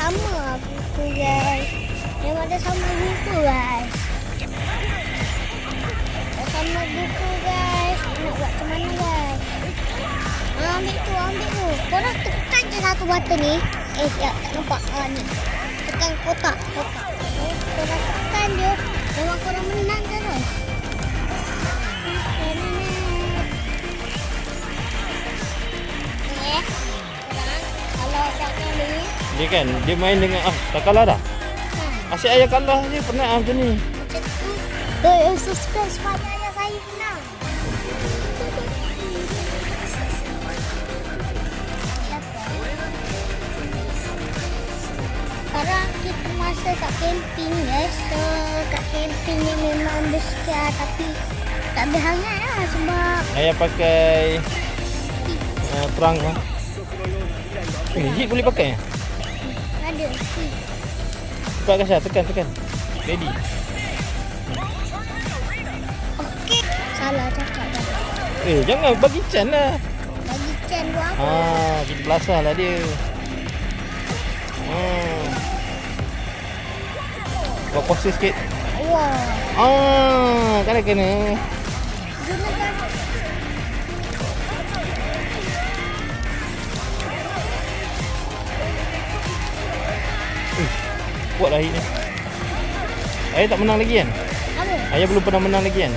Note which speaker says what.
Speaker 1: sama buku guys. Memang dah sama buku guys. Dah sama buku guys. Nak buat macam mana guys? Ambil tu. Korang tekan je satu button ni. Ya, tak nampak. Ni. Tekan kotak. Korang tekan dia. Memang korang menang je guys. Kalau tak ni.
Speaker 2: Dia kan, dia main dengan tak kalah dah. Asyik ayah kalah je pernah macam ni.
Speaker 1: Suspense pada ayah saya menang. Sekarang kita masa kat camping guys. So kat camping ni memang bersekiar tapi tak berhangat lah sebab
Speaker 2: Ayah pakai perang lah. Jeep boleh pakai?
Speaker 1: ada.
Speaker 2: Cepat Kasha, tekan. Ready.
Speaker 1: Okey. Salah cakap dah.
Speaker 2: Jangan bagi Chan lah.
Speaker 1: Bagi Chan buat apa?
Speaker 2: Kita belasah lah dia. Buat pose sikit.
Speaker 1: Wah.
Speaker 2: Kena.
Speaker 1: Gunakan.
Speaker 2: Kuat lah air ni. Ayah tak menang lagi kan?
Speaker 1: Apa?
Speaker 2: Ayah belum pernah menang lagi kan?